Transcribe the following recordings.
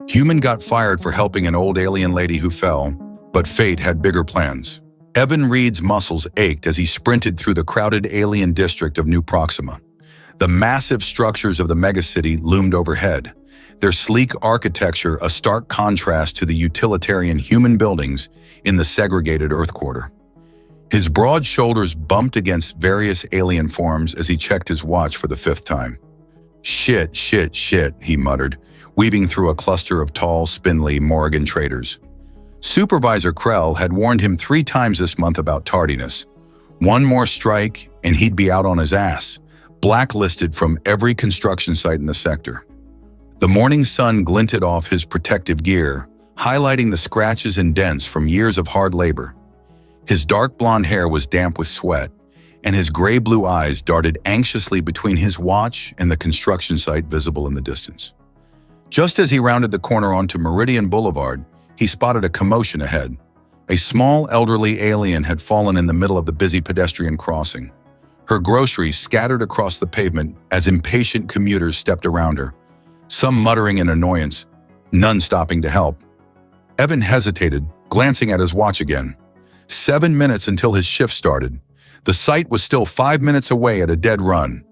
Human got fired for helping an old alien lady who fell, but fate had bigger plans. Evan Reed's muscles ached as he sprinted through the crowded alien district of New Proxima. The massive structures of the megacity loomed overhead, their sleek architecture a stark contrast to the utilitarian human buildings in the segregated Earth quarter. His broad shoulders bumped against various alien forms as he checked his watch for the 5th time. Shit, he muttered, weaving through a cluster of tall, spindly Morrigan traders. Supervisor Krell had warned him 3 times this month about tardiness. One more strike, and he'd be out on his ass, blacklisted from every construction site in the sector. The morning sun glinted off his protective gear, highlighting the scratches and dents from years of hard labor. His dark blonde hair was damp with sweat, and his gray-blue eyes darted anxiously between his watch and the construction site visible in the distance. Just as he rounded the corner onto Meridian Boulevard, he spotted a commotion ahead. A small, elderly alien had fallen in the middle of the busy pedestrian crossing. Her groceries scattered across the pavement as impatient commuters stepped around her, some muttering in annoyance, none stopping to help. Evan hesitated, glancing at his watch again. 7 minutes until his shift started. The site was still 5 minutes away at a dead run.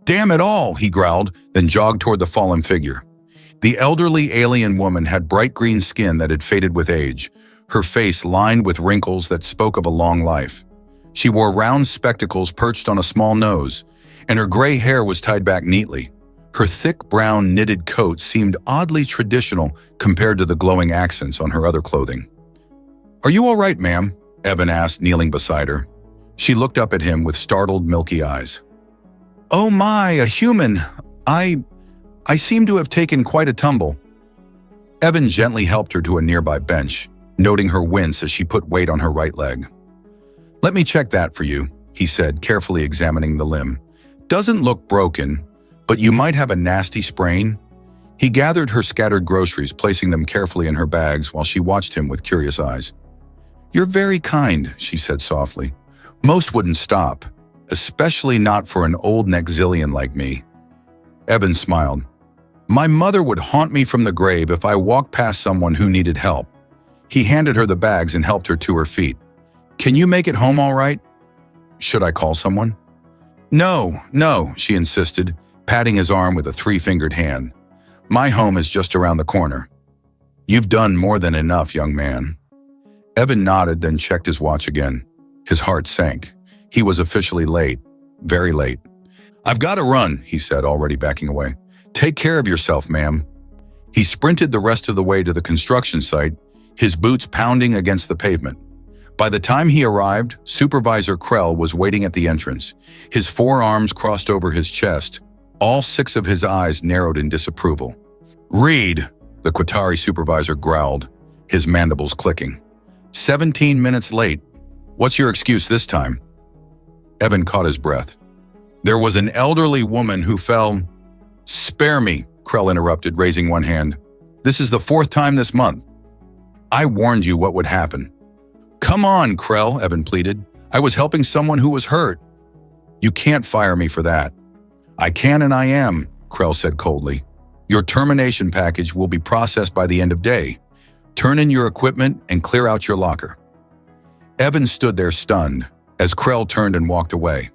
"Damn it all," he growled, then jogged toward the fallen figure. The elderly alien woman had bright green skin that had faded with age, her face lined with wrinkles that spoke of a long life. She wore round spectacles perched on a small nose, and her gray hair was tied back neatly. Her thick brown knitted coat seemed oddly traditional compared to the glowing accents on her other clothing. "Are you all right, ma'am?" Evan asked, kneeling beside her. She looked up at him with startled, milky eyes. "Oh my, a human! I seem to have taken quite a tumble." Evan gently helped her to a nearby bench, noting her wince as she put weight on her right leg. "Let me check that for you," he said, carefully examining the limb. "Doesn't look broken, but you might have a nasty sprain." He gathered her scattered groceries, placing them carefully in her bags while she watched him with curious eyes. "You're very kind," she said softly. "Most wouldn't stop, especially not for an old Nexilian like me." Evan smiled. "My mother would haunt me from the grave if I walked past someone who needed help." He handed her the bags and helped her to her feet. "Can you make it home all right?" "Should I call someone?" No, she insisted, patting his arm with a 3-fingered hand. "My home is just around the corner." "You've done more than enough, young man." Evan nodded, then checked his watch again. His heart sank. He was officially late, very late. "I've got to run," he said, already backing away. "Take care of yourself, ma'am." He sprinted the rest of the way to the construction site, his boots pounding against the pavement. By the time he arrived, Supervisor Krell was waiting at the entrance, his forearms crossed over his chest, all 6 of his eyes narrowed in disapproval. "Reed," the Qatari supervisor growled, his mandibles clicking. 17 minutes late. What's your excuse this time?" Evan caught his breath. "There was an elderly woman who fell—" "Spare me," Krell interrupted, raising one hand. "This is the 4th time this month. I warned you what would happen." "Come on, Krell," Evan pleaded. "I was helping someone who was hurt." "You can't fire me for that." "I can and I am," Krell said coldly. "Your termination package will be processed by the end of day. Turn in your equipment and clear out your locker." Evan stood there stunned as Krell turned and walked away.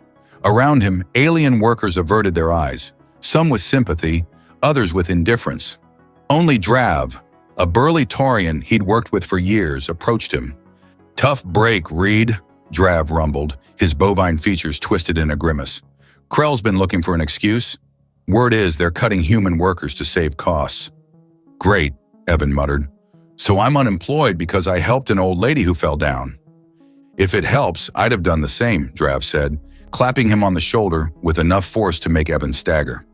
Around him, alien workers averted their eyes, some with sympathy, others with indifference. Only Drav, a burly Taurian he'd worked with for years, approached him. "Tough break, Reed," Drav rumbled, his bovine features twisted in a grimace. "Krell's been looking for an excuse. Word is they're cutting human workers to save costs." "Great," Evan muttered. "So I'm unemployed because I helped an old lady who fell down." "If it helps, I'd have done the same," Drav said, clapping him on the shoulder with enough force to make Evan stagger.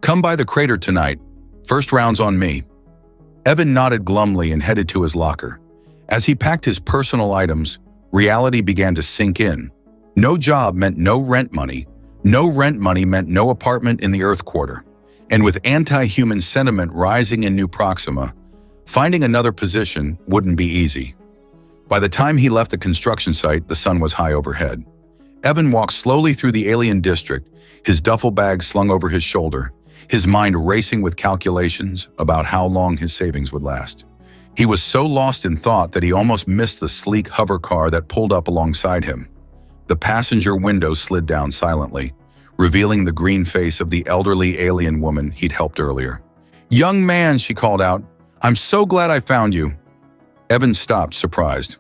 "Come by the crater tonight. First round's on me." Evan nodded glumly and headed to his locker. As he packed his personal items, reality began to sink in. No job meant no rent money. No rent money meant no apartment in the Earth quarter. And with anti-human sentiment rising in New Proxima, finding another position wouldn't be easy. By the time he left the construction site, the sun was high overhead. Evan walked slowly through the alien district, his duffel bag slung over his shoulder, his mind racing with calculations about how long his savings would last. He was so lost in thought that he almost missed the sleek hover car that pulled up alongside him. The passenger window slid down silently, revealing the green face of the elderly alien woman he'd helped earlier. "Young man," she called out, "I'm so glad I found you." Evan stopped, surprised.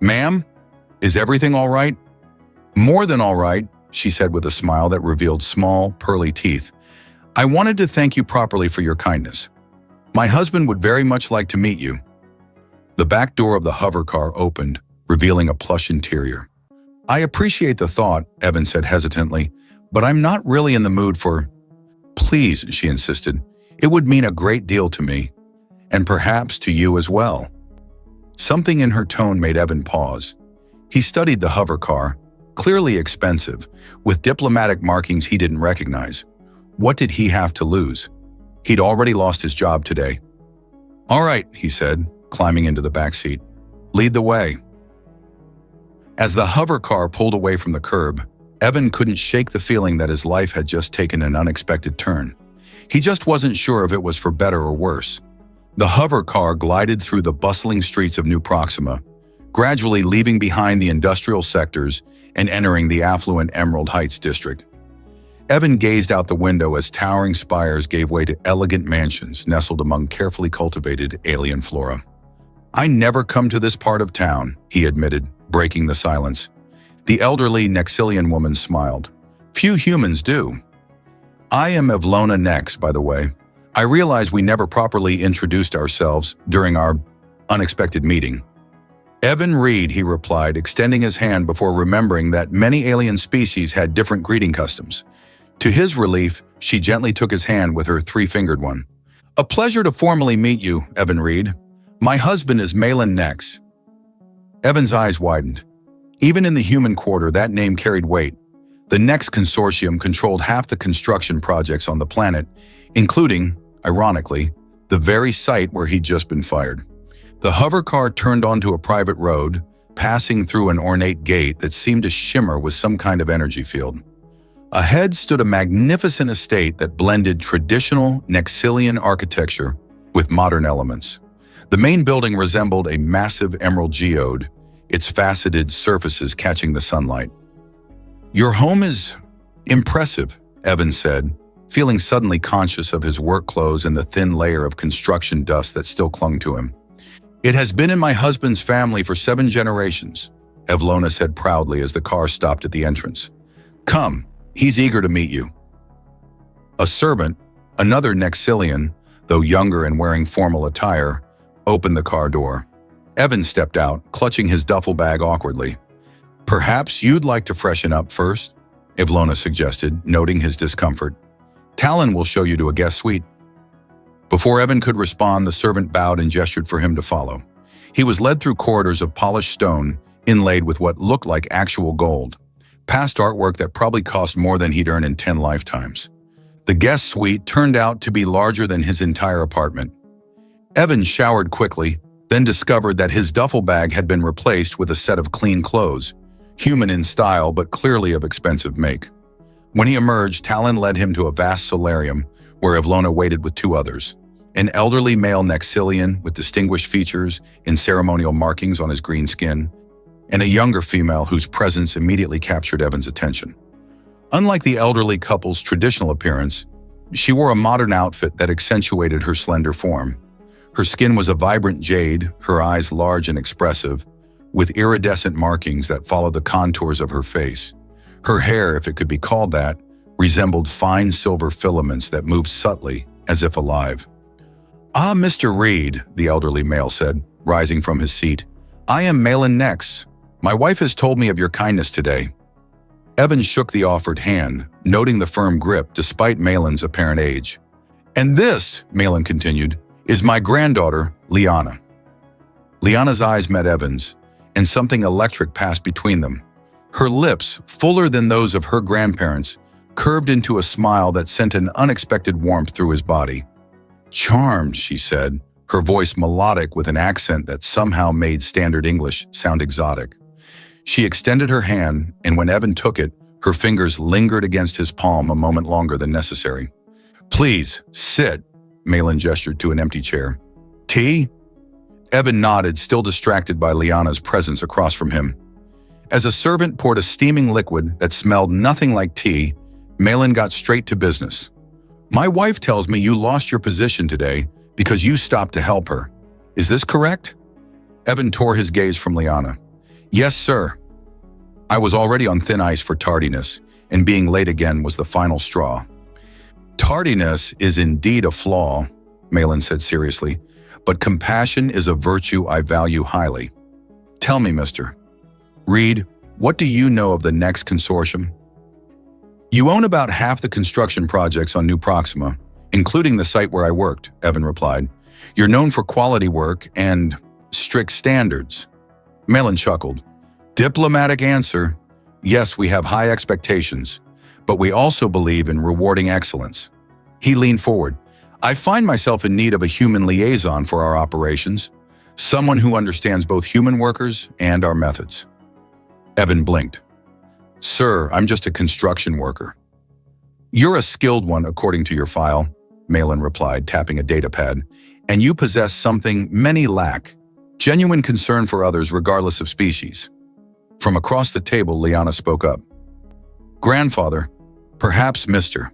"Ma'am, is everything all right?" "More than all right," she said with a smile that revealed small, pearly teeth. "I wanted to thank you properly for your kindness. My husband would very much like to meet you." The back door of the hover car opened, revealing a plush interior. "I appreciate the thought," Evan said hesitantly, "but I'm not really in the mood for—" "Please," she insisted, "it would mean a great deal to me, and perhaps to you as well." Something in her tone made Evan pause. He studied the hover car, clearly expensive, with diplomatic markings he didn't recognize. What did he have to lose? He'd already lost his job today. "All right," he said, climbing into the back seat. "Lead the way." As the hover car pulled away from the curb, Evan couldn't shake the feeling that his life had just taken an unexpected turn. He just wasn't sure if it was for better or worse. The hover car glided through the bustling streets of New Proxima, gradually leaving behind the industrial sectors and entering the affluent Emerald Heights district. Evan gazed out the window as towering spires gave way to elegant mansions nestled among carefully cultivated alien flora. "I never come to this part of town," he admitted, breaking the silence. The elderly Nexilian woman smiled. "Few humans do." "I am Evlona Nex, by the way. I realize we never properly introduced ourselves during our unexpected meeting." "Evan Reed," he replied, extending his hand before remembering that many alien species had different greeting customs. To his relief, she gently took his hand with her three-fingered one. "A pleasure to formally meet you, Evan Reed. My husband is Malin Nex." Evan's eyes widened. Even in the human quarter, that name carried weight. The Nex Consortium controlled half the construction projects on the planet, including, ironically, the very site where he'd just been fired. The hover car turned onto a private road, passing through an ornate gate that seemed to shimmer with some kind of energy field. Ahead stood a magnificent estate that blended traditional Nexilian architecture with modern elements. The main building resembled a massive emerald geode, its faceted surfaces catching the sunlight. "Your home is impressive," Evan said, feeling suddenly conscious of his work clothes and the thin layer of construction dust that still clung to him. "It has been in my husband's family for 7 generations," Evlona said proudly as the car stopped at the entrance. "Come, he's eager to meet you." A servant, another Nexilian, though younger and wearing formal attire, opened the car door. Evan stepped out, clutching his duffel bag awkwardly. "Perhaps you'd like to freshen up first," Evlona suggested, noting his discomfort. "Talon will show you to a guest suite." Before Evan could respond, the servant bowed and gestured for him to follow. He was led through corridors of polished stone, inlaid with what looked like actual gold, past artwork that probably cost more than he'd earn in 10 lifetimes. The guest suite turned out to be larger than his entire apartment. Evan showered quickly, then discovered that his duffel bag had been replaced with a set of clean clothes, human in style but clearly of expensive make. When he emerged, Talon led him to a vast solarium where Evlona waited with 2 others, an elderly male Nexilian with distinguished features and ceremonial markings on his green skin, and a younger female whose presence immediately captured Evan's attention. Unlike the elderly couple's traditional appearance, she wore a modern outfit that accentuated her slender form. Her skin was a vibrant jade, her eyes large and expressive, with iridescent markings that followed the contours of her face. Her hair, if it could be called that, resembled fine silver filaments that moved subtly, as if alive. "Ah, Mr. Reed," the elderly male said, rising from his seat. "I am Malin Nex. My wife has told me of your kindness today." Evan shook the offered hand, noting the firm grip despite Malin's apparent age. "And this," Malin continued, "is my granddaughter, Liana." Liana's eyes met Evan's, and something electric passed between them. Her lips, fuller than those of her grandparents, curved into a smile that sent an unexpected warmth through his body. "Charmed," she said, her voice melodic with an accent that somehow made standard English sound exotic. She extended her hand, and when Evan took it, her fingers lingered against his palm a moment longer than necessary. Please, sit, Malin gestured to an empty chair. Tea? Evan nodded, still distracted by Liana's presence across from him. As a servant poured a steaming liquid that smelled nothing like tea, Malin got straight to business. My wife tells me you lost your position today because you stopped to help her. Is this correct? Evan tore his gaze from Liana. Yes, sir. I was already on thin ice for tardiness, and being late again was the final straw. Tardiness is indeed a flaw, Malin said seriously, but compassion is a virtue I value highly. Tell me, Mr. Reed, what do you know of the next consortium? You own about half the construction projects on New Proxima, including the site where I worked, Evan replied. You're known for quality work and strict standards. Malin chuckled. Diplomatic answer. Yes, we have high expectations, but we also believe in rewarding excellence. He leaned forward. I find myself in need of a human liaison for our operations, someone who understands both human workers and our methods. Evan blinked. Sir, I'm just a construction worker. You're a skilled one, according to your file, Malin replied, tapping a data pad, and you possess something many lack, genuine concern for others regardless of species. From across the table, Liana spoke up. Grandfather, perhaps Mr.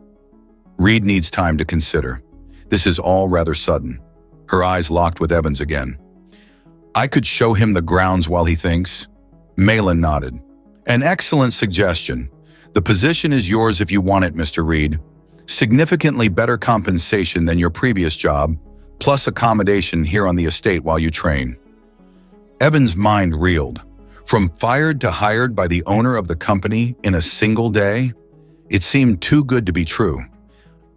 Reed needs time to consider. This is all rather sudden. Her eyes locked with Evan's again. I could show him the grounds while he thinks. Malin nodded. An excellent suggestion. The position is yours if you want it, Mr. Reed. Significantly better compensation than your previous job, plus accommodation here on the estate while you train. Evan's mind reeled. From fired to hired by the owner of the company in a single day? It seemed too good to be true.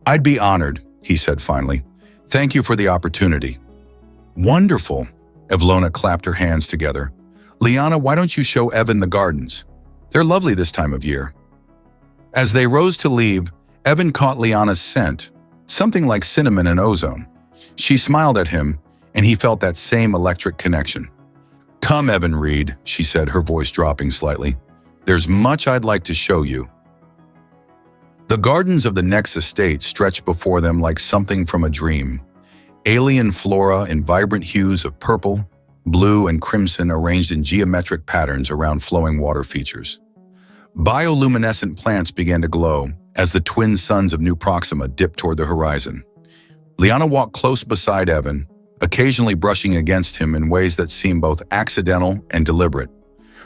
I'd be honored, he said finally. Thank you for the opportunity. Wonderful. Evlona clapped her hands together. Liana, why don't you show Evan the gardens? They're lovely this time of year. As they rose to leave, Evan caught Liana's scent, something like cinnamon and ozone. She smiled at him, and he felt that same electric connection. Come, Evan Reed, she said, her voice dropping slightly. There's much I'd like to show you. The gardens of the next estate stretched before them like something from a dream. Alien flora in vibrant hues of purple, blue, and crimson arranged in geometric patterns around flowing water features. Bioluminescent plants began to glow as the twin suns of New Proxima dipped toward the horizon. Liana walked close beside Evan, occasionally brushing against him in ways that seemed both accidental and deliberate.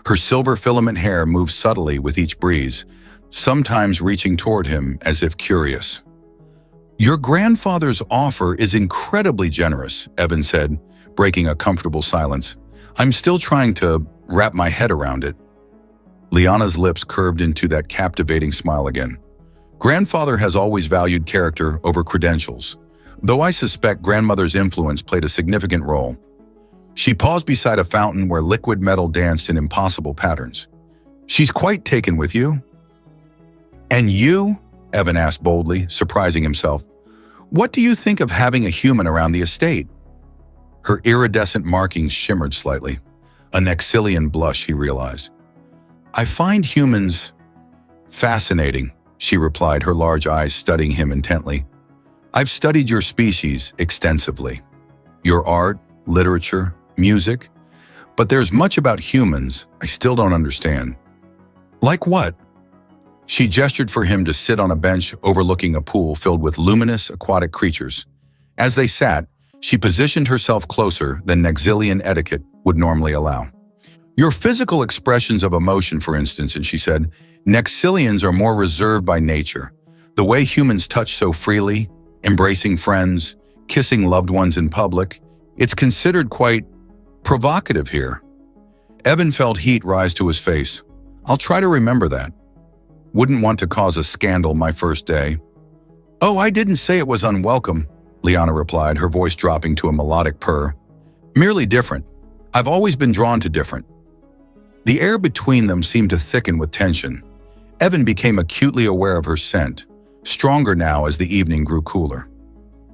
Her silver filament hair moved subtly with each breeze, sometimes reaching toward him as if curious. Your grandfather's offer is incredibly generous, Evan said, breaking a comfortable silence. I'm still trying to wrap my head around it. Liana's lips curved into that captivating smile again. Grandfather has always valued character over credentials, though I suspect grandmother's influence played a significant role. She paused beside a fountain where liquid metal danced in impossible patterns. She's quite taken with you. And you? Evan asked boldly, surprising himself. What do you think of having a human around the estate? Her iridescent markings shimmered slightly. A Nexilian blush, he realized. I find humans fascinating, she replied, her large eyes studying him intently. I've studied your species extensively. Your art, literature, music. But there's much about humans I still don't understand. Like what? She gestured for him to sit on a bench overlooking a pool filled with luminous aquatic creatures. As they sat, she positioned herself closer than Nexilian etiquette would normally allow. Your physical expressions of emotion, for instance, and she said, Nexilians are more reserved by nature. The way humans touch so freely, embracing friends, kissing loved ones in public, it's considered quite provocative here. Evan felt heat rise to his face. I'll try to remember that. Wouldn't want to cause a scandal my first day. Oh, I didn't say it was unwelcome, Liana replied, her voice dropping to a melodic purr. Merely different. I've always been drawn to different. The air between them seemed to thicken with tension. Evan became acutely aware of her scent, stronger now as the evening grew cooler.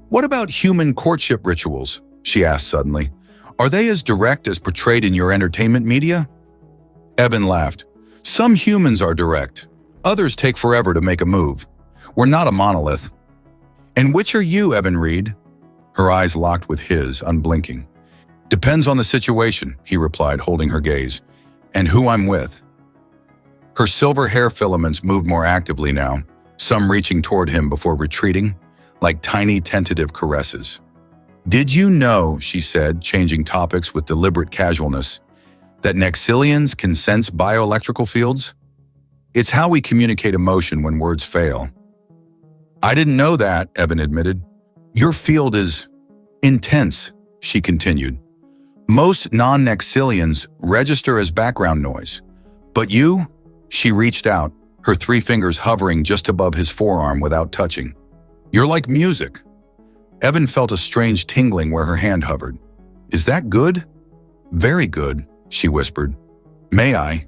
What about human courtship rituals? She asked suddenly. Are they as direct as portrayed in your entertainment media? Evan laughed. Some humans are direct. Others take forever to make a move. We're not a monolith. And which are you, Evan Reed? Her eyes locked with his, unblinking. Depends on the situation, he replied, holding her gaze. And who I'm with. Her silver hair filaments moved more actively now, some reaching toward him before retreating, like tiny tentative caresses. Did you know, she said, changing topics with deliberate casualness, that Nexilians can sense bioelectrical fields? It's how we communicate emotion when words fail. I didn't know that, Evan admitted. Your field is intense, she continued. Most non-Nexilians register as background noise. But you? She reached out, her 3 fingers hovering just above his forearm without touching. You're like music. Evan felt a strange tingling where her hand hovered. Is that good? Very good, she whispered. May I?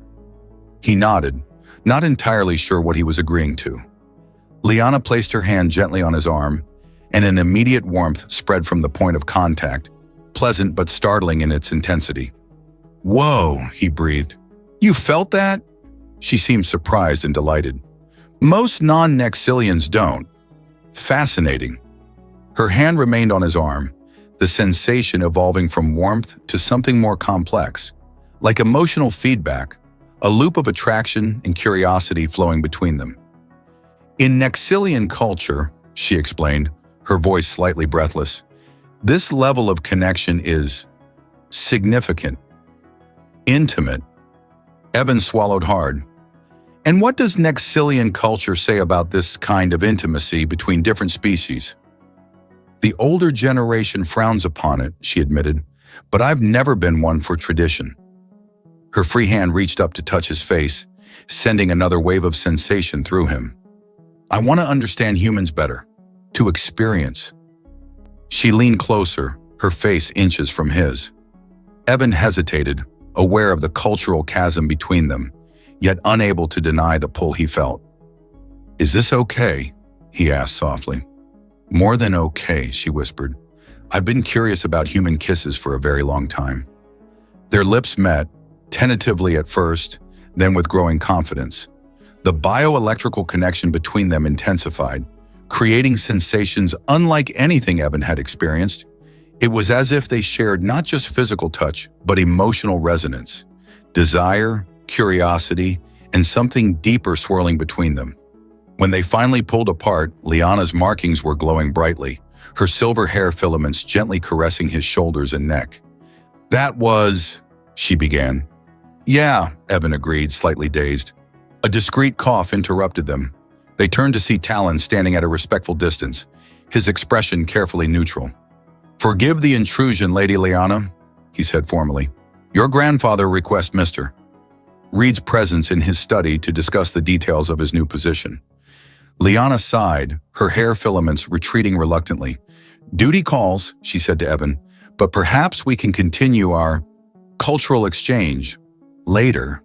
He nodded, not entirely sure what he was agreeing to. Liana placed her hand gently on his arm, and an immediate warmth spread from the point of contact, pleasant but startling in its intensity. Whoa, he breathed. You felt that? She seemed surprised and delighted. Most non-Nexilians don't. Fascinating. Her hand remained on his arm, the sensation evolving from warmth to something more complex, like emotional feedback, a loop of attraction and curiosity flowing between them. In Nexilian culture, she explained, her voice slightly breathless, this level of connection is significant, intimate. Evan swallowed hard. And what does Nexilian culture say about this kind of intimacy between different species? The older generation frowns upon it, she admitted, but I've never been one for tradition. Her free hand reached up to touch his face, sending another wave of sensation through him. I want to understand humans better, to experience. She leaned closer, her face inches from his. Evan hesitated, aware of the cultural chasm between them, yet unable to deny the pull he felt. Is this okay? He asked softly. More than okay, she whispered. I've been curious about human kisses for a very long time. Their lips met, tentatively at first, then with growing confidence. The bioelectrical connection between them intensified, creating sensations unlike anything Evan had experienced. It was as if they shared not just physical touch, but emotional resonance, desire, curiosity, and something deeper swirling between them. When they finally pulled apart, Liana's markings were glowing brightly, her silver hair filaments gently caressing his shoulders and neck. That was, she began. Yeah, Evan agreed, slightly dazed. A discreet cough interrupted them. They turned to see Talon standing at a respectful distance, his expression carefully neutral. Forgive the intrusion, Lady Liana, he said formally. Your grandfather requests Mr. Reed's presence in his study to discuss the details of his new position. Liana sighed, her hair filaments retreating reluctantly. Duty calls, she said to Evan, but perhaps we can continue our cultural exchange later.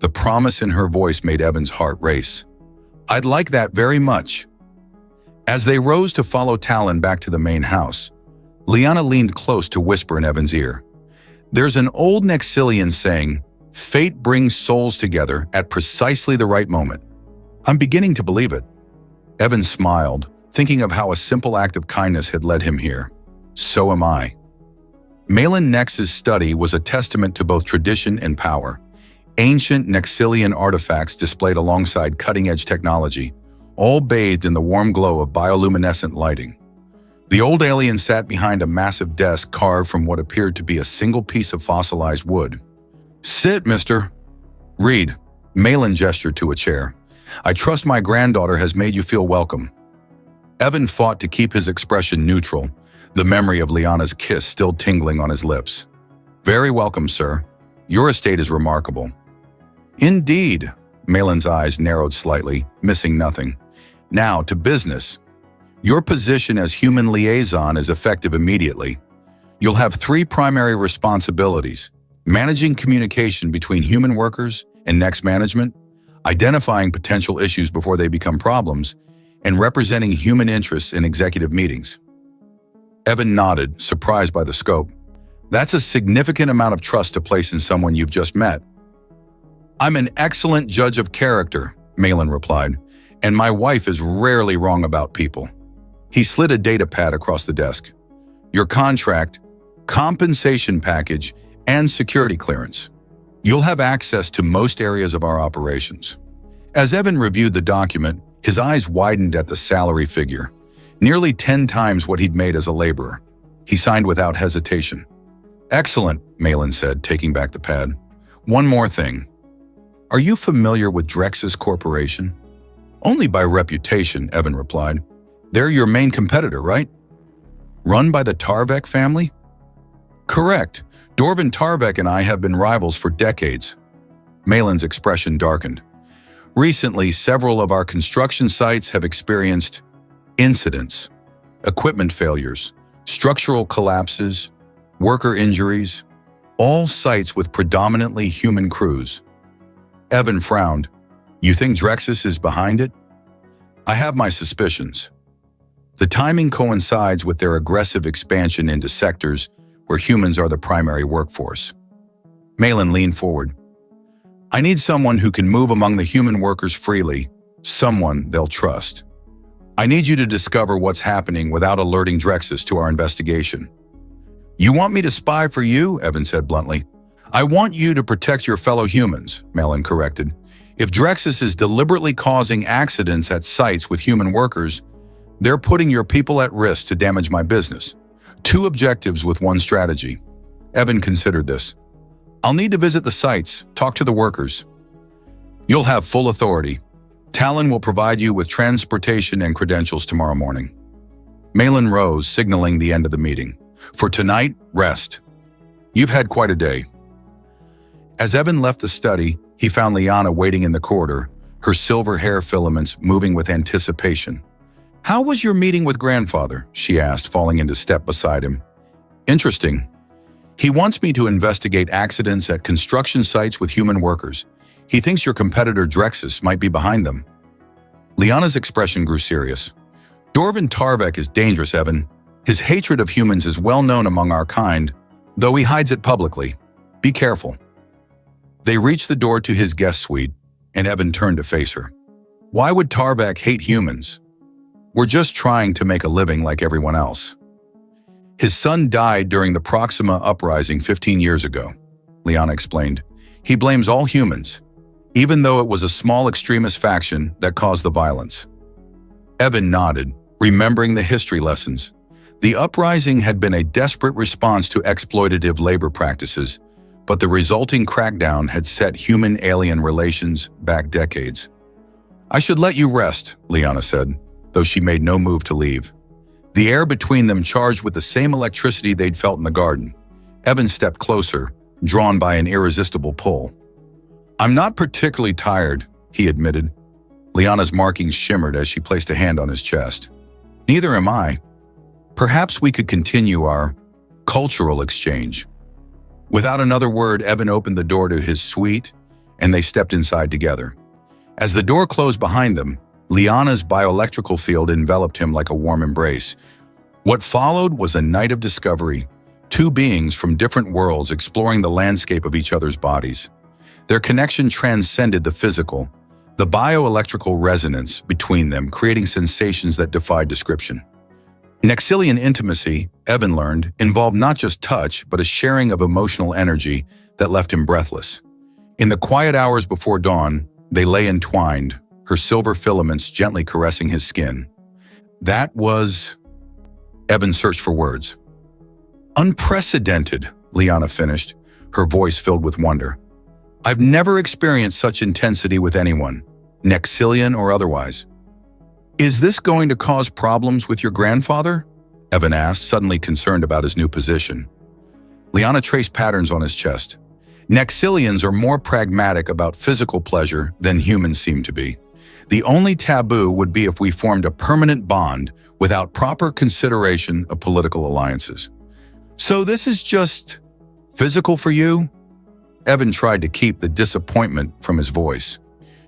The promise in her voice made Evan's heart race. I'd like that very much. As they rose to follow Talon back to the main house, Liana leaned close to whisper in Evan's ear. There's an old Nexilian saying, fate brings souls together at precisely the right moment. I'm beginning to believe it. Evan smiled, thinking of how a simple act of kindness had led him here. So am I. Malin Nex's study was a testament to both tradition and power. Ancient Nexilian artifacts displayed alongside cutting-edge technology, all bathed in the warm glow of bioluminescent lighting. The old alien sat behind a massive desk carved from what appeared to be a single piece of fossilized wood. Sit, Mr. Reed. Malin gestured to a chair. I trust my granddaughter has made you feel welcome. Evan fought to keep his expression neutral, the memory of Liana's kiss still tingling on his lips. Very welcome, sir. Your estate is remarkable. Indeed. Malin's eyes narrowed slightly, missing nothing. Now, to business. Your position as human liaison is effective immediately. You'll have 3 primary responsibilities: managing communication between human workers and Next management, identifying potential issues before they become problems, and representing human interests in executive meetings. Evan nodded, surprised by the scope. That's a significant amount of trust to place in someone you've just met. I'm an excellent judge of character, Malin replied, and my wife is rarely wrong about people. He slid a data pad across the desk. Your contract, compensation package, and security clearance. You'll have access to most areas of our operations. As Evan reviewed the document, his eyes widened at the salary figure, nearly 10 times what he'd made as a laborer. He signed without hesitation. Excellent, Malin said, taking back the pad. One more thing. Are you familiar with Drexus Corporation? Only by reputation, Evan replied. They're your main competitor, right? Run by the Tarvek family? Correct. Dorvin Tarvek and I have been rivals for decades. Malin's expression darkened. Recently, several of our construction sites have experienced incidents, equipment failures, structural collapses, worker injuries, all sites with predominantly human crews. Evan frowned. You think Drexus is behind it? I have my suspicions. The timing coincides with their aggressive expansion into sectors where humans are the primary workforce. Malin leaned forward. I need someone who can move among the human workers freely, someone they'll trust. I need you to discover what's happening without alerting Drexus to our investigation. You want me to spy for you? Evan said bluntly. I want you to protect your fellow humans, Malin corrected. If Drexus is deliberately causing accidents at sites with human workers, they're putting your people at risk to damage my business. 2 objectives with 1 strategy. Evan considered this. I'll need to visit the sites, talk to the workers. You'll have full authority. Talon will provide you with transportation and credentials tomorrow morning. Malin rose, signaling the end of the meeting. For tonight, rest. You've had quite a day. As Evan left the study, he found Liana waiting in the corridor, her silver hair filaments moving with anticipation. How was your meeting with grandfather? She asked, falling into step beside him. Interesting. He wants me to investigate accidents at construction sites with human workers. He thinks your competitor Drexus might be behind them. Liana's expression grew serious. Dorvin Tarvek is dangerous, Evan. His hatred of humans is well known among our kind, though he hides it publicly. Be careful. They reached the door to his guest suite, and Evan turned to face her. Why would Tarvek hate humans? We're just trying to make a living like everyone else. His son died during the Proxima uprising 15 years ago, Liana explained. He blames all humans, even though it was a small extremist faction that caused the violence. Evan nodded, remembering the history lessons. The uprising had been a desperate response to exploitative labor practices, but the resulting crackdown had set human-alien relations back decades. I should let you rest, Liana said, though she made no move to leave. The air between them charged with the same electricity they'd felt in the garden. Evan stepped closer, drawn by an irresistible pull. I'm not particularly tired, he admitted. Liana's markings shimmered as she placed a hand on his chest. Neither am I. Perhaps we could continue our cultural exchange. Without another word, Evan opened the door to his suite, and they stepped inside together. As the door closed behind them, Liana's bioelectrical field enveloped him like a warm embrace. What followed was a night of discovery, 2 beings from different worlds exploring the landscape of each other's bodies. Their connection transcended the physical, the bioelectrical resonance between them creating sensations that defied description. Nexilian intimacy, Evan learned, involved not just touch, but a sharing of emotional energy that left him breathless. In the quiet hours before dawn, they lay entwined, her silver filaments gently caressing his skin. That was... Evan searched for words. Unprecedented, Liana finished, her voice filled with wonder. I've never experienced such intensity with anyone, Nexilian or otherwise. Is this going to cause problems with your grandfather? Evan asked, suddenly concerned about his new position. Liana traced patterns on his chest. Nexilians are more pragmatic about physical pleasure than humans seem to be. The only taboo would be if we formed a permanent bond without proper consideration of political alliances. So this is just physical for you? Evan tried to keep the disappointment from his voice.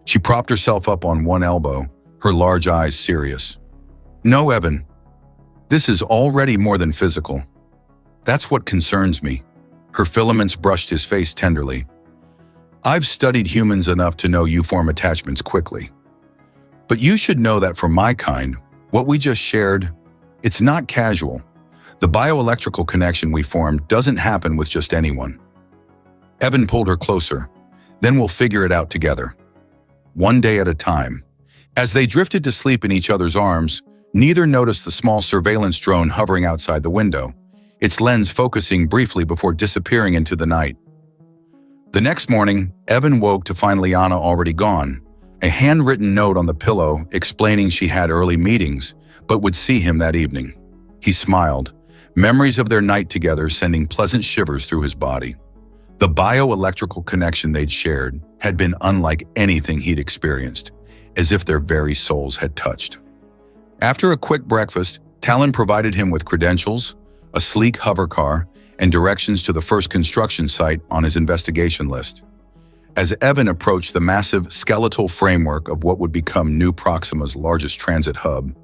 She propped herself up on one elbow, her large eyes serious. No, Evan. This is already more than physical. That's what concerns me. Her filaments brushed his face tenderly. I've studied humans enough to know you form attachments quickly. But you should know that for my kind, what we just shared, It's not casual. The bioelectrical connection we formed doesn't happen with just anyone. Evan pulled her closer. Then we'll figure it out together. One day at a time. As they drifted to sleep in each other's arms, neither noticed the small surveillance drone hovering outside the window, its lens focusing briefly before disappearing into the night. The next morning, Evan woke to find Liana already gone, a handwritten note on the pillow explaining she had early meetings, but would see him that evening. He smiled, memories of their night together sending pleasant shivers through his body. The bioelectrical connection they'd shared had been unlike anything he'd experienced, as if their very souls had touched. After a quick breakfast, Talon provided him with credentials, a sleek hover car, and directions to the first construction site on his investigation list. As Evan approached the massive skeletal framework of what would become New Proxima's largest transit hub,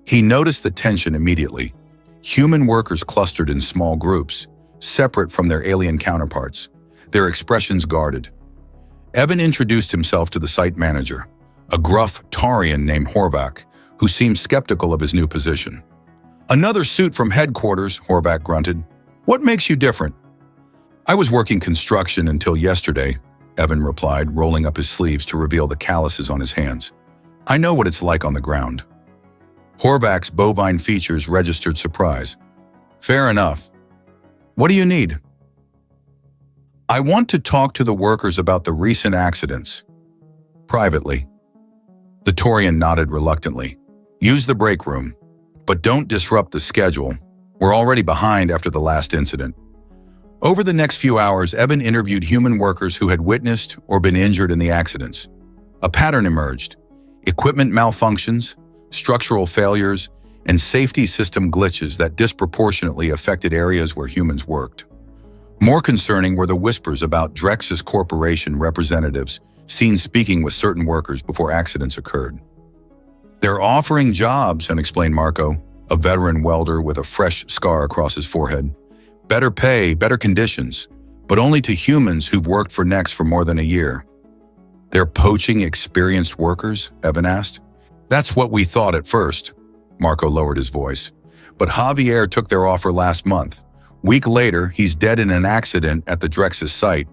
he noticed the tension immediately. Human workers clustered in small groups, separate from their alien counterparts, their expressions guarded. Evan introduced himself to the site manager, a gruff Taurian named Horvath, who seemed skeptical of his new position. "Another suit from headquarters," Horvath grunted. "What makes you different?" "I was working construction until yesterday," Evan replied, rolling up his sleeves to reveal the calluses on his hands. "I know what it's like on the ground." Horvath's bovine features registered surprise. "Fair enough. What do you need?" "I want to talk to the workers about the recent accidents. Privately." The Taurian nodded reluctantly. "Use the break room, but don't disrupt the schedule. We're already behind after the last incident." Over the next few hours, Evan interviewed human workers who had witnessed or been injured in the accidents. A pattern emerged: equipment malfunctions, structural failures, and safety system glitches that disproportionately affected areas where humans worked. More concerning were the whispers about Drexus Corporation representatives seen speaking with certain workers before accidents occurred. "They're offering jobs," explained Marco, a veteran welder with a fresh scar across his forehead. "Better pay, better conditions, but only to humans who've worked for Nex for more than a year." "They're poaching experienced workers?" Evan asked. "That's what we thought at first." Marco lowered his voice. "But Javier took their offer last month. Week later, he's dead in an accident at the Drexus site.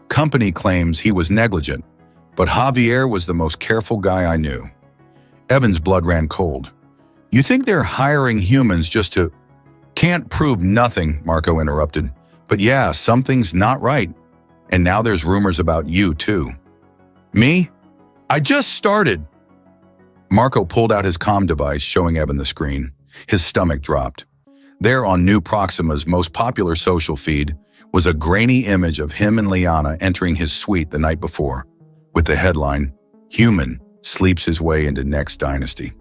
Company claims he was negligent, but Javier was the most careful guy I knew." Evan's blood ran cold. "You think they're hiring humans just to—" "Can't prove nothing," Marco interrupted. "But yeah, something's not right. And now there's rumors about you, too." "Me? I just started." Marco pulled out his comm device, showing Evan the screen. His stomach dropped. There, on New Proxima's most popular social feed, was a grainy image of him and Liana entering his suite the night before, with the headline, "Human sleeps his way into Next Dynasty."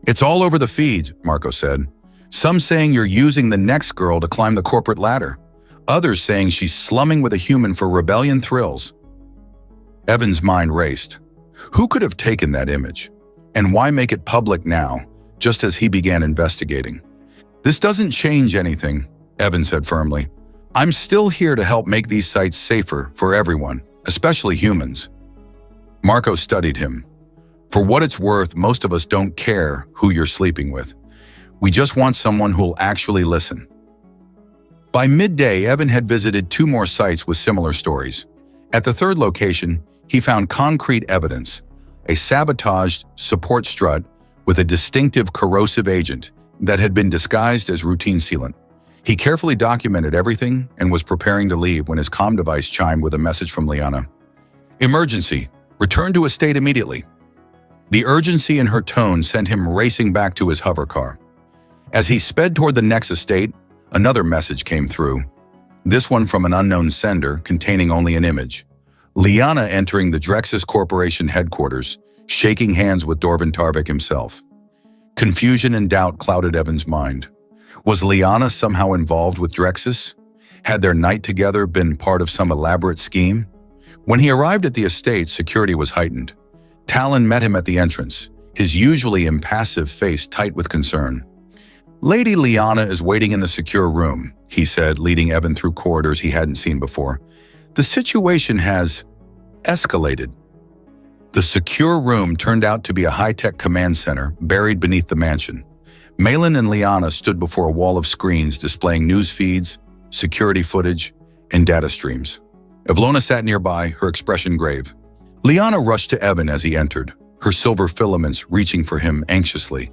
"It's all over the feed," Marco said. "Some saying you're using the next girl to climb the corporate ladder. Others saying she's slumming with a human for rebellion thrills." Evan's mind raced. Who could have taken that image? And why make it public now, just as he began investigating? "This doesn't change anything," Evan said firmly. "I'm still here to help make these sites safer for everyone, especially humans." Marco studied him. "For what it's worth, most of us don't care who you're sleeping with. We just want someone who'll actually listen." By midday, Evan had visited 2 more sites with similar stories. At the 3rd location, he found concrete evidence: a sabotaged support strut with a distinctive corrosive agent that had been disguised as routine sealant. He carefully documented everything and was preparing to leave when his comm device chimed with a message from Liana. "Emergency. Return to estate immediately." The urgency in her tone sent him racing back to his hover car. As he sped toward the next estate, another message came through. This one from an unknown sender, containing only an image. Liana entering the Drexus Corporation headquarters, shaking hands with Dorvin Tarvik himself. Confusion and doubt clouded Evan's mind. Was Liana somehow involved with Drexus? Had their night together been part of some elaborate scheme? When he arrived at the estate, security was heightened. Talon met him at the entrance, his usually impassive face tight with concern. "Lady Liana is waiting in the secure room," he said, leading Evan through corridors he hadn't seen before. "The situation has escalated." The secure room turned out to be a high-tech command center buried beneath the mansion. Malin and Liana stood before a wall of screens displaying news feeds, security footage, and data streams. Evlona sat nearby, her expression grave. Liana rushed to Evan as he entered, her silver filaments reaching for him anxiously.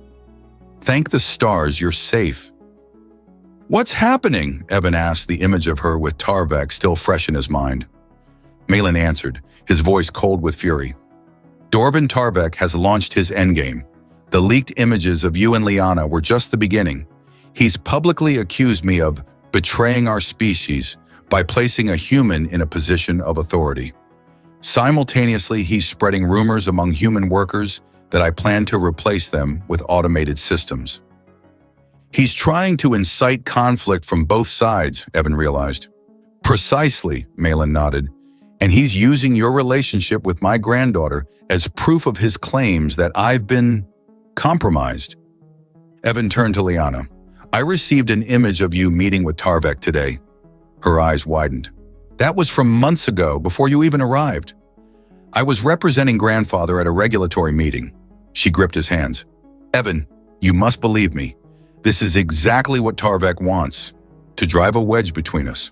"Thank the stars you're safe." "What's happening?" Evan asked, the image of her with Tarvek still fresh in his mind. Malin answered, his voice cold with fury. "Dorvan Tarvek has launched his endgame. The leaked images of you and Liana were just the beginning. He's publicly accused me of betraying our species by placing a human in a position of authority. Simultaneously, he's spreading rumors among human workers that I plan to replace them with automated systems. He's trying to incite conflict from both sides," Evan realized. "Precisely," Malin nodded, "and he's using your relationship with my granddaughter as proof of his claims that I've been compromised." Evan turned to Liana. "I received an image of you meeting with Tarvek today." Her eyes widened. "That was from months ago, before you even arrived." "I was representing grandfather at a regulatory meeting." She gripped his hands. "Evan, you must believe me. This is exactly what Tarvek wants, to drive a wedge between us."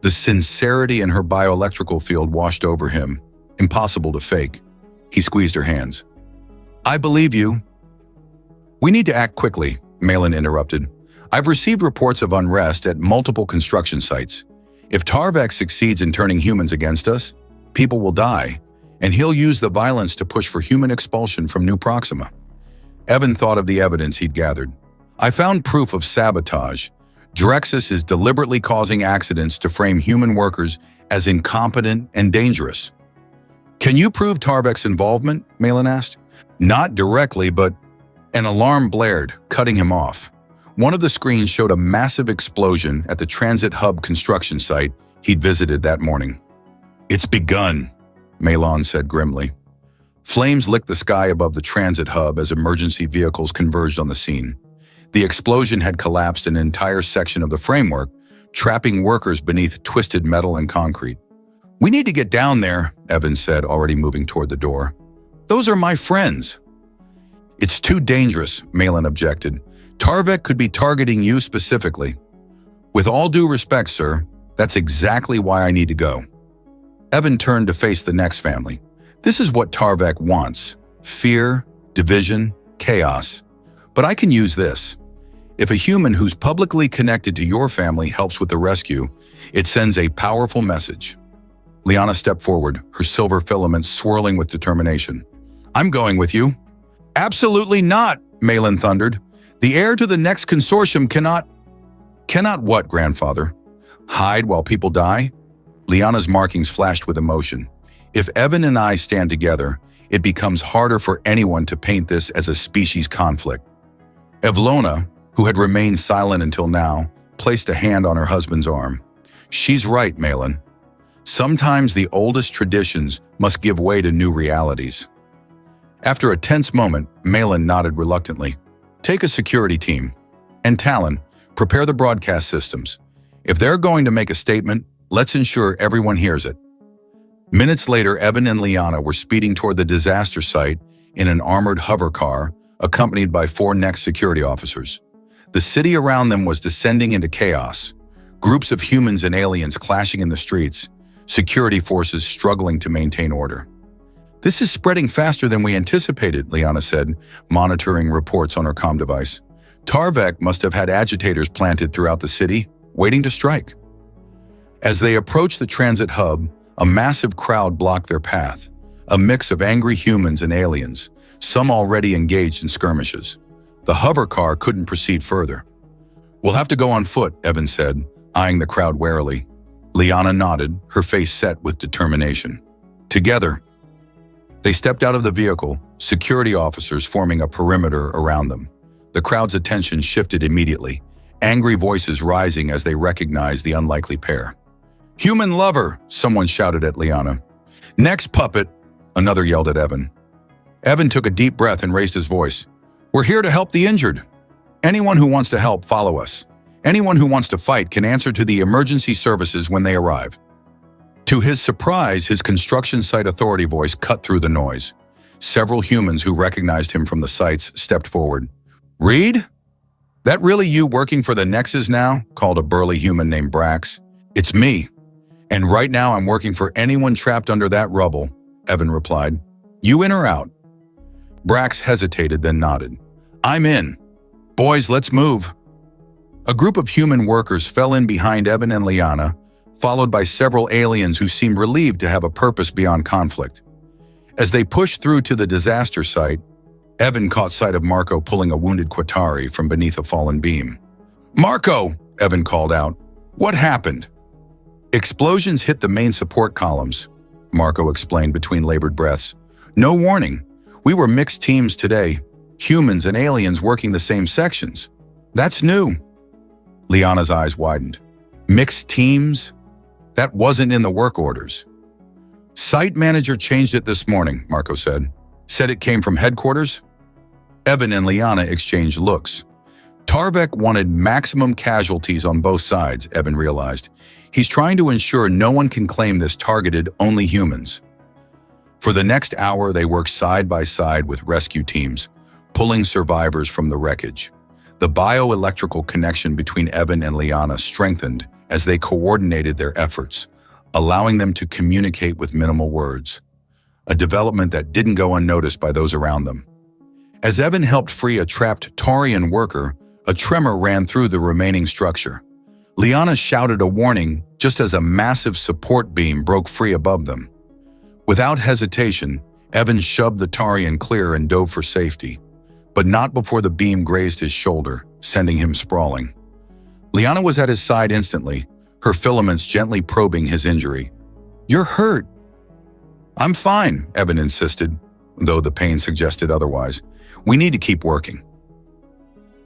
The sincerity in her bioelectrical field washed over him, impossible to fake. He squeezed her hands. "I believe you." "We need to act quickly," Malin interrupted. "I've received reports of unrest at multiple construction sites. If Tarvek succeeds in turning humans against us, people will die, and he'll use the violence to push for human expulsion from New Proxima." Evan thought of the evidence he'd gathered. "I found proof of sabotage. Drexus is deliberately causing accidents to frame human workers as incompetent and dangerous." "Can you prove Tarvek's involvement?" Malin asked. "Not directly, but..." An alarm blared, cutting him off. One of the screens showed a massive explosion at the transit hub construction site he'd visited that morning. "It's begun," Malin said grimly. Flames licked the sky above the transit hub as emergency vehicles converged on the scene. The explosion had collapsed an entire section of the framework, trapping workers beneath twisted metal and concrete. "We need to get down there," Evan said, already moving toward the door. "Those are my friends." "It's too dangerous," Malin objected. "Tarvek could be targeting you specifically." "With all due respect, sir, that's exactly why I need to go." Evan turned to face the next family. "This is what Tarvek wants: fear, division, chaos. But I can use this. If a human who's publicly connected to your family helps with the rescue, it sends a powerful message." Liana stepped forward, her silver filaments swirling with determination. "I'm going with you." "Absolutely not," Malin thundered. "The heir to the next consortium cannot..." "Cannot what, grandfather? Hide while people die?" Liana's markings flashed with emotion. "If Evan and I stand together, it becomes harder for anyone to paint this as a species conflict." Evlona, who had remained silent until now, placed a hand on her husband's arm. "She's right, Malin. Sometimes the oldest traditions must give way to new realities." After a tense moment, Malin nodded reluctantly. "Take a security team. And Talon, prepare the broadcast systems. If they're going to make a statement, let's ensure everyone hears it." Minutes later, Evan and Liana were speeding toward the disaster site in an armored hover car, accompanied by 4 next security officers. The city around them was descending into chaos. Groups of humans and aliens clashing in the streets, security forces struggling to maintain order. "This is spreading faster than we anticipated," Liana said, monitoring reports on her comm device. "Tarvek must have had agitators planted throughout the city, waiting to strike." As they approached the transit hub, a massive crowd blocked their path, a mix of angry humans and aliens, some already engaged in skirmishes. The hover car couldn't proceed further. "We'll have to go on foot," Evan said, eyeing the crowd warily. Liana nodded, her face set with determination. Together, they stepped out of the vehicle, security officers forming a perimeter around them. The crowd's attention shifted immediately, angry voices rising as they recognized the unlikely pair. "Human lover!" someone shouted at Liana. "Next puppet!" another yelled at Evan. Evan took a deep breath and raised his voice. "We're here to help the injured. Anyone who wants to help, follow us. Anyone who wants to fight can answer to the emergency services when they arrive." To his surprise, his construction site authority voice cut through the noise. Several humans who recognized him from the sites stepped forward. "Reed?" "That really you working for the Nexus now?" called a burly human named Brax. "It's me. And right now I'm working for anyone trapped under that rubble," Evan replied. "You in or out?" Brax hesitated, then nodded. "I'm in. Boys, let's move." A group of human workers fell in behind Evan and Liana, followed by several aliens who seemed relieved to have a purpose beyond conflict. As they pushed through to the disaster site, Evan caught sight of Marco pulling a wounded Quatari from beneath a fallen beam. "Marco!" Evan called out. "What happened?" "Explosions hit the main support columns," Marco explained between labored breaths. "No warning. We were mixed teams today, humans and aliens working the same sections. That's new." Liana's eyes widened. "Mixed teams? That wasn't in the work orders." "Site manager changed it this morning," Marco said. "Said it came from headquarters?" Evan and Liana exchanged looks. Tarvek wanted maximum casualties on both sides, Evan realized. He's trying to ensure no one can claim this targeted only humans. For the next hour, they worked side by side with rescue teams, pulling survivors from the wreckage. The bioelectrical connection between Evan and Liana strengthened as they coordinated their efforts, allowing them to communicate with minimal words, a development that didn't go unnoticed by those around them. As Evan helped free a trapped Taurian worker, a tremor ran through the remaining structure. Liana shouted a warning just as a massive support beam broke free above them. Without hesitation, Evan shoved the Taurian clear and dove for safety, but not before the beam grazed his shoulder, sending him sprawling. Liana was at his side instantly, her filaments gently probing his injury. "You're hurt." "I'm fine," Evan insisted, though the pain suggested otherwise. "We need to keep working."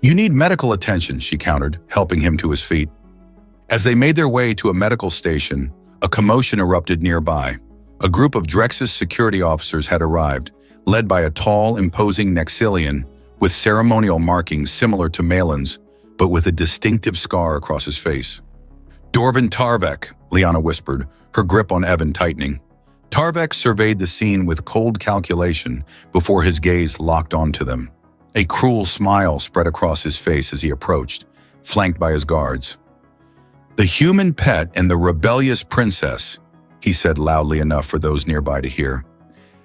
"You need medical attention," she countered, helping him to his feet. As they made their way to a medical station, a commotion erupted nearby. A group of Drex's security officers had arrived, led by a tall, imposing Nexilian with ceremonial markings similar to Malin's, but with a distinctive scar across his face. "Dorvan Tarvek," Liana whispered, her grip on Evan tightening. Tarvek surveyed the scene with cold calculation before his gaze locked onto them. A cruel smile spread across his face as he approached, flanked by his guards. "The human pet and the rebellious princess," he said loudly enough for those nearby to hear.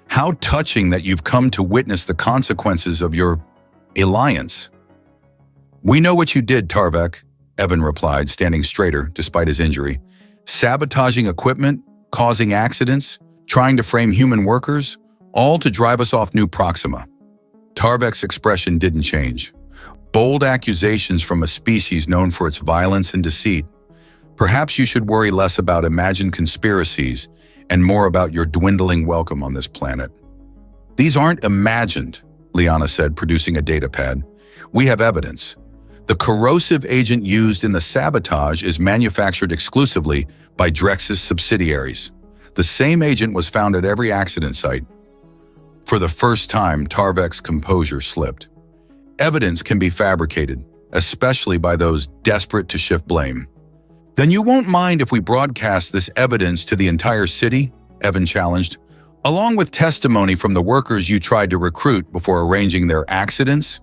"How touching that you've come to witness the consequences of your alliance." "We know what you did, Tarvek," Evan replied, standing straighter despite his injury. "Sabotaging equipment, causing accidents, trying to frame human workers, all to drive us off New Proxima." Tarvek's expression didn't change. Bold accusations from a species known for its violence and deceit. "Perhaps you should worry less about imagined conspiracies and more about your dwindling welcome on this planet." "These aren't imagined," Liana said, producing a data pad. "We have evidence. The corrosive agent used in the sabotage is manufactured exclusively by Drex's subsidiaries. The same agent was found at every accident site." For the first time, Tarvek's composure slipped. "Evidence can be fabricated, especially by those desperate to shift blame." "Then you won't mind if we broadcast this evidence to the entire city?" Evan challenged. "Along with testimony from the workers you tried to recruit before arranging their accidents?"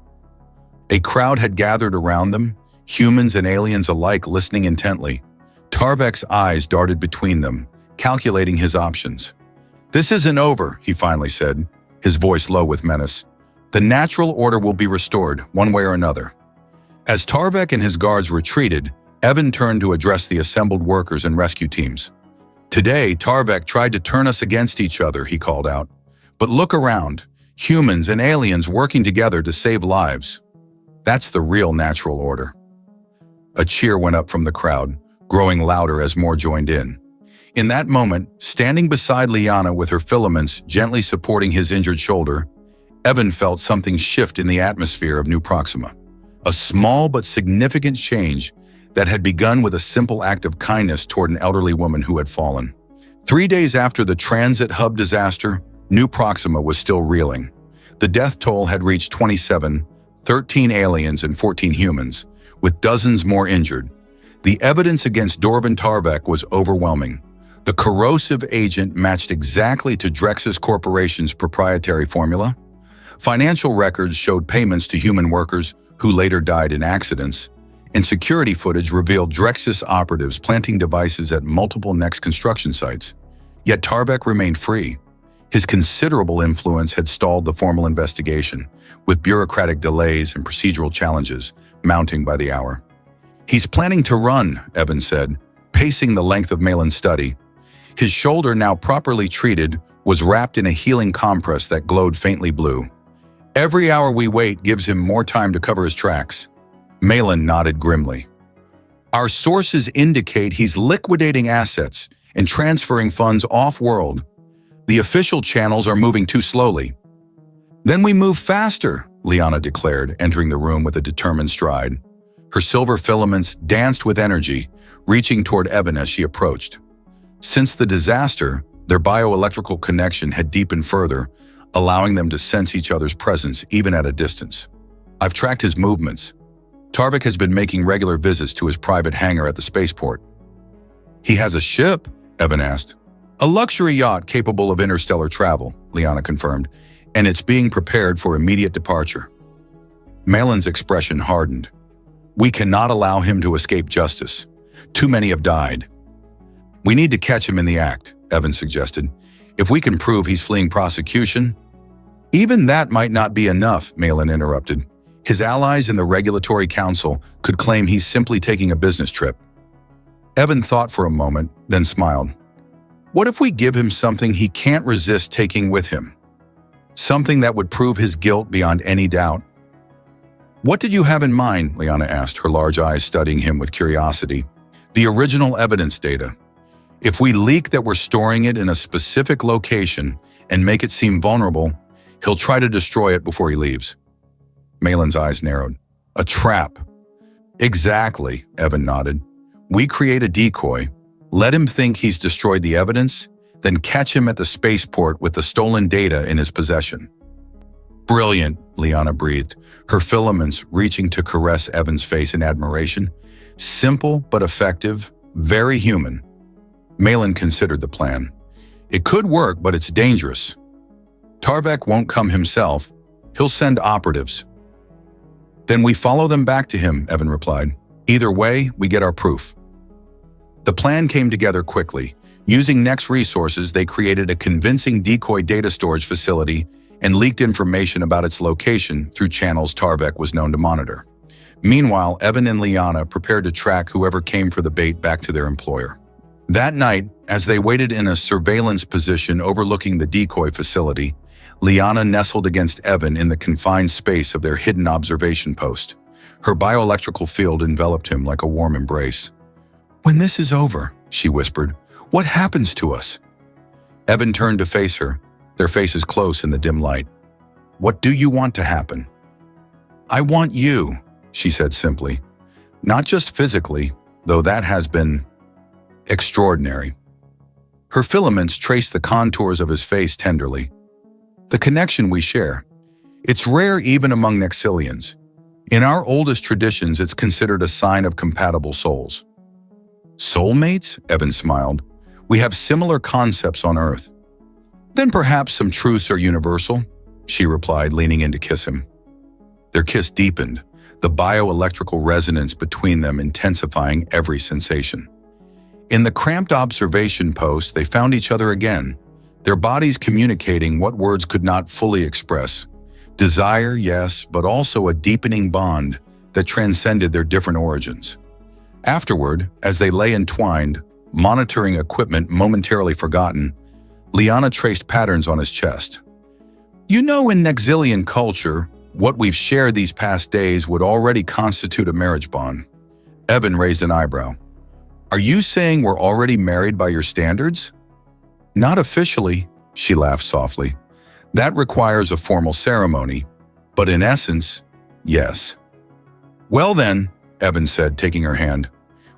A crowd had gathered around them, humans and aliens alike listening intently. Tarvek's eyes darted between them, calculating his options. "This isn't over," he finally said, his voice low with menace. "The natural order will be restored, one way or another." As Tarvek and his guards retreated, Evan turned to address the assembled workers and rescue teams. "Today, Tarvek tried to turn us against each other," he called out. "But look around, humans and aliens working together to save lives. That's the real natural order." A cheer went up from the crowd, growing louder as more joined in. In that moment, standing beside Liana with her filaments gently supporting his injured shoulder, Evan felt something shift in the atmosphere of New Proxima. A small but significant change that had begun with a simple act of kindness toward an elderly woman who had fallen. 3 days after the transit hub disaster, New Proxima was still reeling. The death toll had reached 27, 13 aliens and 14 humans, with dozens more injured. The evidence against Dorvan Tarvek was overwhelming. The corrosive agent matched exactly to Drex's corporation's proprietary formula. Financial records showed payments to human workers who later died in accidents, and security footage revealed Drexus operatives planting devices at multiple next construction sites. Yet Tarvek remained free. His considerable influence had stalled the formal investigation, with bureaucratic delays and procedural challenges mounting by the hour. "He's planning to run," Evans said, pacing the length of Malin's study. His shoulder, now properly treated, was wrapped in a healing compress that glowed faintly blue. "Every hour we wait gives him more time to cover his tracks." Malin nodded grimly. "Our sources indicate he's liquidating assets and transferring funds off-world. The official channels are moving too slowly." "Then we move faster," Liana declared, entering the room with a determined stride. Her silver filaments danced with energy, reaching toward Evan as she approached. Since the disaster, their bioelectrical connection had deepened further, allowing them to sense each other's presence even at a distance. "I've tracked his movements. Tarvik has been making regular visits to his private hangar at the spaceport." "He has a ship?" Evan asked. "A luxury yacht capable of interstellar travel," Liana confirmed, "and it's being prepared for immediate departure." Malin's expression hardened. "We cannot allow him to escape justice. Too many have died." "We need to catch him in the act," Evan suggested. "If we can prove he's fleeing prosecution—" "Even that might not be enough," Malin interrupted. "His allies in the Regulatory Council could claim he's simply taking a business trip." Evan thought for a moment, then smiled. "What if we give him something he can't resist taking with him? Something that would prove his guilt beyond any doubt?" "What did you have in mind?" Liana asked, her large eyes studying him with curiosity. "The original evidence data. If we leak that we're storing it in a specific location and make it seem vulnerable, he'll try to destroy it before he leaves." Malin's eyes narrowed. "A trap." "Exactly," Evan nodded. "We create a decoy, let him think he's destroyed the evidence, then catch him at the spaceport with the stolen data in his possession." "Brilliant," Liana breathed, her filaments reaching to caress Evan's face in admiration. "Simple but effective, very human." Malin considered the plan. "It could work, but it's dangerous. Tarvek won't come himself. He'll send operatives." "Then we follow them back to him," Evan replied. "Either way, we get our proof." The plan came together quickly. Using Next resources, they created a convincing decoy data storage facility and leaked information about its location through channels Tarvek was known to monitor. Meanwhile, Evan and Liana prepared to track whoever came for the bait back to their employer. That night, as they waited in a surveillance position overlooking the decoy facility, Liana nestled against Evan in the confined space of their hidden observation post. Her bioelectrical field enveloped him like a warm embrace. "When this is over," she whispered, "what happens to us?" Evan turned to face her, their faces close in the dim light. "What do you want to happen?" "I want you," she said simply. "Not just physically, though that has been extraordinary." Her filaments traced the contours of his face tenderly. "The connection we share. It's rare even among Nexilians. In our oldest traditions, it's considered a sign of compatible souls." "Soulmates?" Evan smiled. "We have similar concepts on Earth." "Then perhaps some truths are universal," she replied, leaning in to kiss him. Their kiss deepened, the bioelectrical resonance between them intensifying every sensation. In the cramped observation post, they found each other again, their bodies communicating what words could not fully express. Desire, yes, but also a deepening bond that transcended their different origins. Afterward, as they lay entwined, monitoring equipment momentarily forgotten, Liana traced patterns on his chest. "You know, in Nexilian culture, what we've shared these past days would already constitute a marriage bond." Evan raised an eyebrow. "Are you saying we're already married by your standards?" "Not officially," she laughed softly. "That requires a formal ceremony, but in essence, yes." "Well then," Evan said, taking her hand,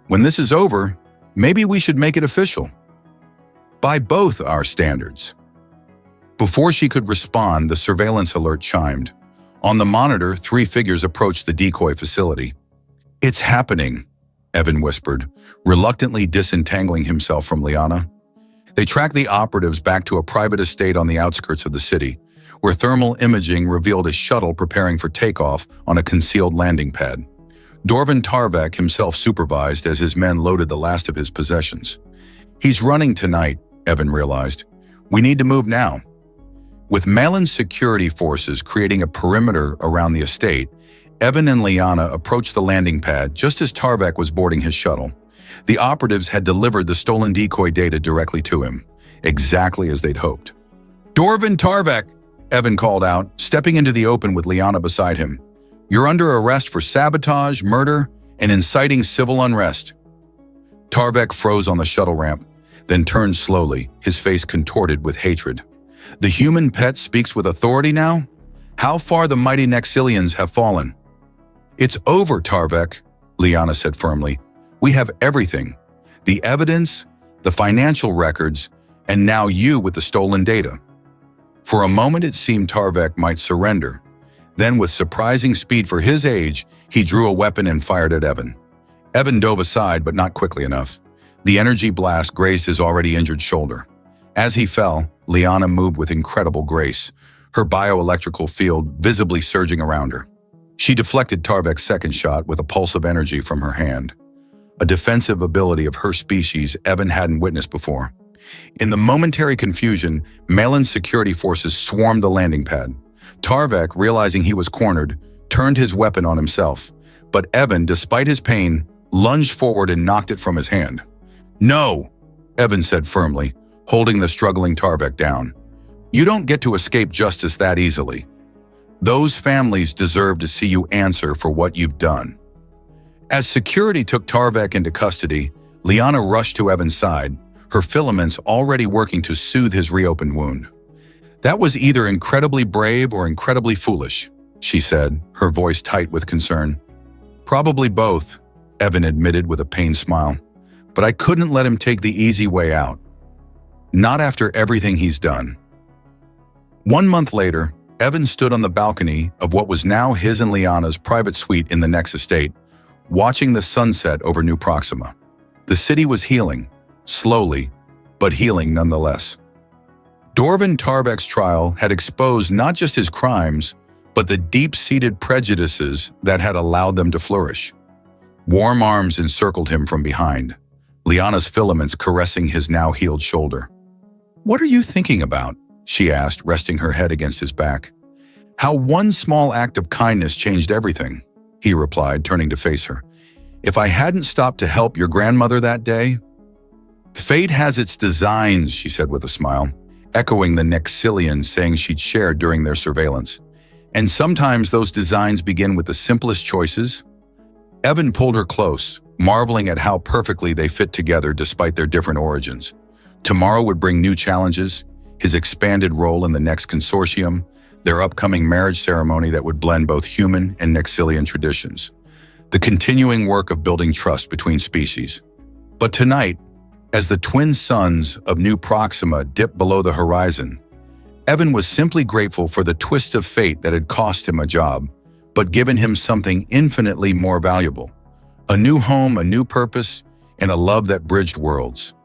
"when this is over, maybe we should make it official. By both our standards." Before she could respond, the surveillance alert chimed. On the monitor, 3 figures approached the decoy facility. "It's happening," Evan whispered, reluctantly disentangling himself from Liana. They tracked the operatives back to a private estate on the outskirts of the city, where thermal imaging revealed a shuttle preparing for takeoff on a concealed landing pad. Dorvan Tarvek himself supervised as his men loaded the last of his possessions. "He's running tonight," Evan realized. "We need to move now." With Malin's security forces creating a perimeter around the estate, Evan and Liana approached the landing pad just as Tarvek was boarding his shuttle. The operatives had delivered the stolen decoy data directly to him, exactly as they'd hoped. "Dorvan Tarvek," Evan called out, stepping into the open with Liana beside him. "You're under arrest for sabotage, murder, and inciting civil unrest." Tarvek froze on the shuttle ramp, then turned slowly, his face contorted with hatred. "The human pet speaks with authority now? How far the mighty Nexilians have fallen." "It's over, Tarvek," Liana said firmly. "We have everything. The evidence, the financial records, and now you with the stolen data." For a moment it seemed Tarvek might surrender. Then with surprising speed for his age, he drew a weapon and fired at Evan. Evan dove aside, but not quickly enough. The energy blast grazed his already injured shoulder. As he fell, Liana moved with incredible grace, her bioelectrical field visibly surging around her. She deflected Tarvek's second shot with a pulse of energy from her hand, a defensive ability of her species Evan hadn't witnessed before. In the momentary confusion, Malin's security forces swarmed the landing pad. Tarvek, realizing he was cornered, turned his weapon on himself, but Evan, despite his pain, lunged forward and knocked it from his hand. "No," Evan said firmly, holding the struggling Tarvek down. "You don't get to escape justice that easily. Those families deserve to see you answer for what you've done." As security took Tarvek into custody, Liana rushed to Evan's side, her filaments already working to soothe his reopened wound. "That was either incredibly brave or incredibly foolish," she said, her voice tight with concern. "Probably both," Evan admitted with a pained smile. "But I couldn't let him take the easy way out. Not after everything he's done." 1 month later, Evan stood on the balcony of what was now his and Liana's private suite in the next estate, watching the sunset over New Proxima. The city was healing, slowly, but healing nonetheless. Dorvan Tarvek's trial had exposed not just his crimes, but the deep-seated prejudices that had allowed them to flourish. Warm arms encircled him from behind, Liana's filaments caressing his now-healed shoulder. "What are you thinking about?" she asked, resting her head against his back. "How one small act of kindness changed everything," he replied, turning to face her. "If I hadn't stopped to help your grandmother that day—" "Fate has its designs," she said with a smile, echoing the Nexilian saying she'd shared during their surveillance. "And sometimes those designs begin with the simplest choices." Evan pulled her close, marveling at how perfectly they fit together despite their different origins. Tomorrow would bring new challenges, his expanded role in the next consortium, their upcoming marriage ceremony that would blend both human and Nexilian traditions, the continuing work of building trust between species. But tonight, as the twin suns of New Proxima dipped below the horizon, Evan was simply grateful for the twist of fate that had cost him a job, but given him something infinitely more valuable: a new home, a new purpose, and a love that bridged worlds.